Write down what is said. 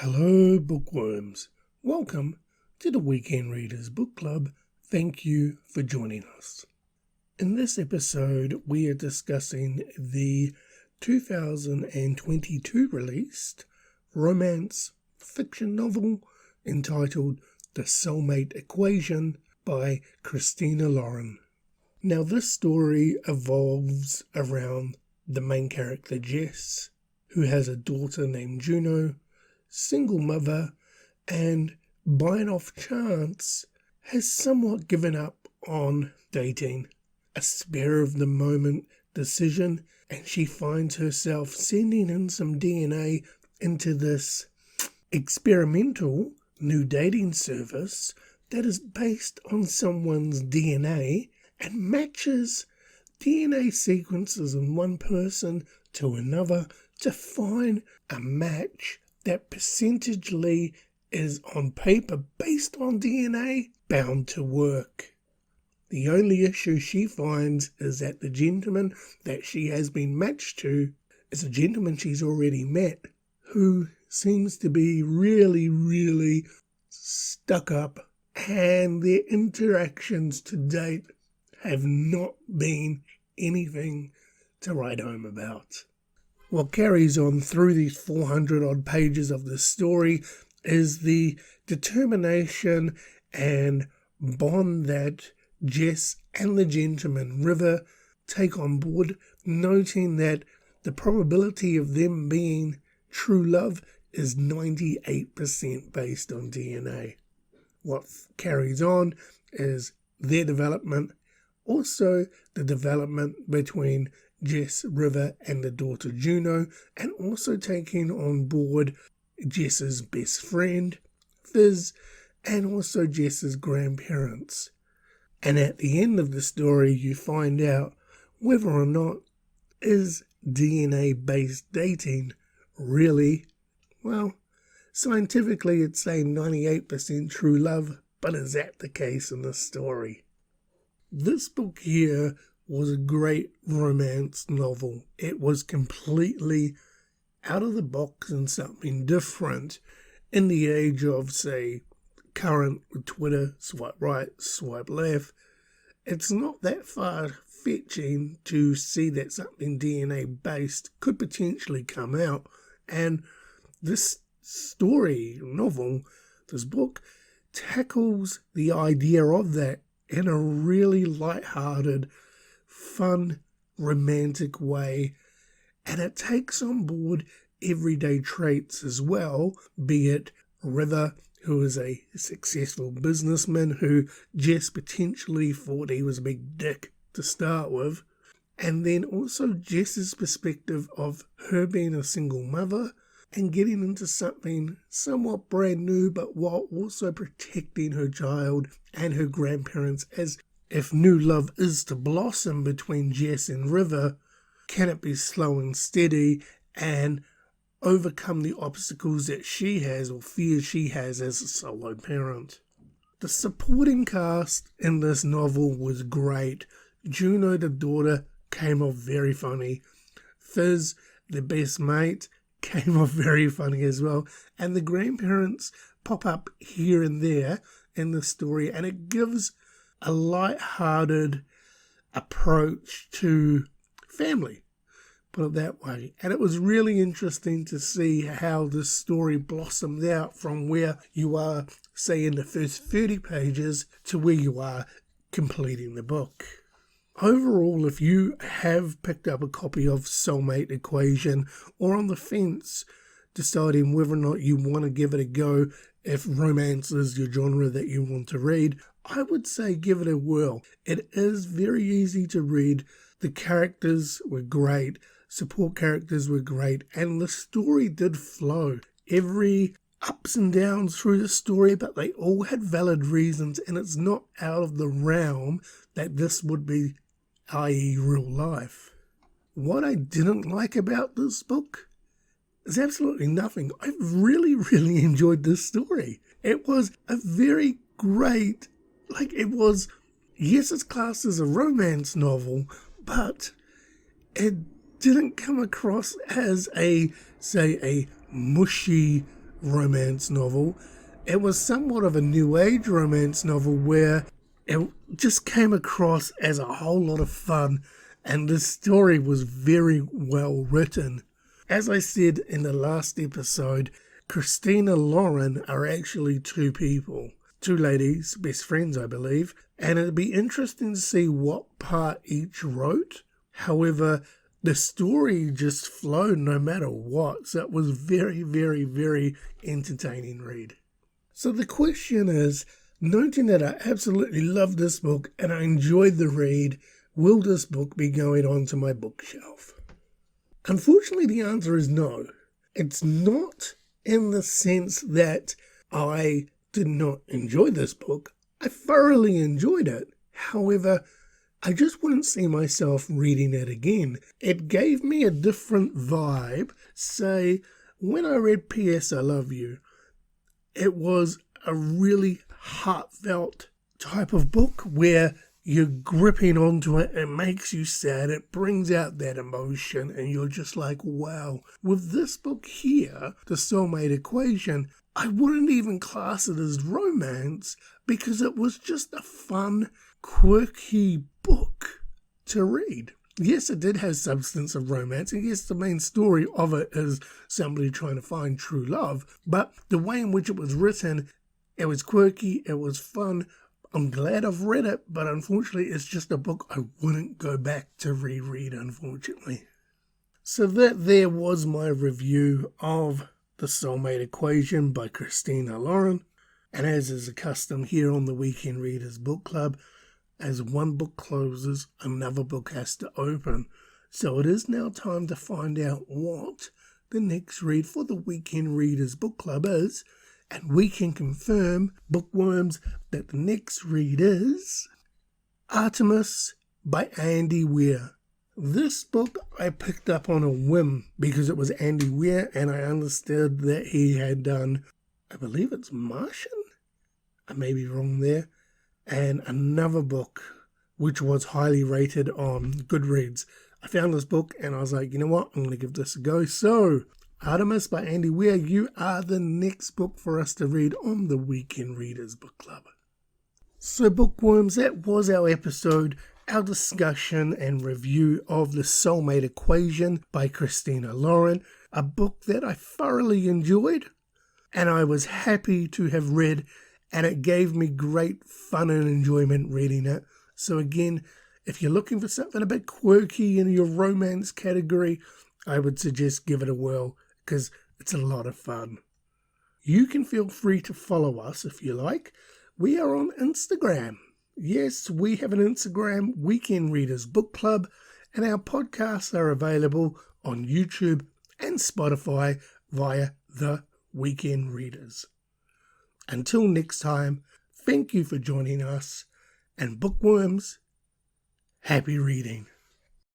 Hello, bookworms. Welcome to the Weekend Readers Book Club. Thank you for joining us. In this episode, we are discussing the 2022 released romance fiction novel entitled The Soulmate Equation by Christina Lauren. Now, this story evolves around the main character Jess, who has a daughter named Juno, single mother, and by an off chance has somewhat given up on dating. A spur of the moment decision, and she finds herself sending in some DNA into this experimental new dating service that is based on someone's DNA and matches DNA sequences in one person to another to find a match that percentagely is on paper based on DNA bound to work. The only issue she finds is that the gentleman that she has been matched to is a gentleman she's already met who seems to be really stuck up, and their interactions to date have not been anything to write home about. What carries on through these 400 odd pages of this story is the determination and bond that Jess and the gentleman River take on board, noting that the probability of them being true love is 98% based on DNA. What carries on is their development, also the development between Jess, River, and the daughter Juno, and also taking on board Jess's best friend, Fizz, and also Jess's grandparents. And at the end of the story, you find out whether or not is DNA-based dating really, well, scientifically it's saying 98% true love, but is that the case in this story? This book here was a great romance novel. It was completely out of the box and something different in the age of, say, current with Twitter, swipe right, swipe left. It's not that far-fetching to see that something DNA-based could potentially come out, and this story, novel, this book, tackles the idea of that in a really light-hearted, fun, romantic way, and it takes on board everyday traits as well, be it River, who is a successful businessman who Jess potentially thought he was a big dick to start with, and then also Jess's perspective of her being a single mother and getting into something somewhat brand new, but while also protecting her child and her grandparents, as if new love is to blossom between Jess and River, can it be slow and steady and overcome the obstacles that she has or fears she has as a solo parent? The supporting cast in this novel was great. Juno, the daughter, came off very funny. Fizz, the best mate, came off very funny as well. And the grandparents pop up here and there in the story, and it gives a light-hearted approach to family, put it that way. And it was really interesting to see how this story blossomed out from where you are, say, in the first 30 pages to where you are completing the book. Overall, if you have picked up a copy of Soulmate Equation or on the fence deciding whether or not you want to give it a go, if romance is your genre that you want to read, I would say give it a whirl. It is very easy to read. The characters were great, support characters were great, and the story did flow. Every ups and downs through the story, but they all had valid reasons, and it's not out of the realm that this would be, i.e. real life. What I didn't like about this book is absolutely nothing. I really enjoyed this story. It was a very great, yes, it's classed as a romance novel, but it didn't come across as a mushy romance novel. It was somewhat of a new age romance novel where it just came across as a whole lot of fun, and the story was very well written. As I said in the last episode, Christina Lauren are actually two people. Two ladies, best friends I believe, and it'd be interesting to see what part each wrote. However, the story just flowed no matter what, so it was very, very, very entertaining read. So the question is, noting that I absolutely love this book and I enjoyed the read, will this book be going onto my bookshelf? Unfortunately, the answer is no. It's not in the sense that I did not enjoy this book. I thoroughly enjoyed it. However, I just wouldn't see myself reading it again. It gave me a different vibe. Say, when I read P.S. I Love You, it was a really heartfelt type of book where you're gripping onto it, it makes you sad, it brings out that emotion, and you're just like, wow. With this book here, The Soulmate Equation, I wouldn't even class it as romance because it was just a fun, quirky book to read. Yes, it did have substance of romance, and yes, the main story of it is somebody trying to find true love, but the way in which it was written, it was quirky, it was fun. I'm glad I've read it, but unfortunately it's just a book I wouldn't go back to reread, unfortunately. So that there was my review of The Soulmate Equation by Christina Lauren. And as is a custom here on the Weekend Readers Book Club, as one book closes, another book has to open. So it is now time to find out what the next read for the Weekend Readers Book Club is. And we can confirm, Bookworms, that the next read is Artemis by Andy Weir. This book I picked up on a whim because it was Andy Weir and I understood that he had done, I believe it's Martian? I may be wrong there. And another book which was highly rated on Goodreads. I found this book and I was like, you know what, I'm going to give this a go. So, Artemis by Andy Weir, you are the next book for us to read on the Weekend Readers Book Club. So Bookworms, that was our episode, our discussion and review of The Soulmate Equation by Christina Lauren, a book that I thoroughly enjoyed and I was happy to have read, and it gave me great fun and enjoyment reading it. So again, if you're looking for something a bit quirky in your romance category, I would suggest give it a whirl, because it's a lot of fun. You can feel free to follow us if you like. We are on Instagram. Yes, we have an Instagram, Weekend Readers Book Club, and our podcasts are available on YouTube and Spotify via The Weekend Readers. Until next time, thank you for joining us, and Bookworms, happy reading.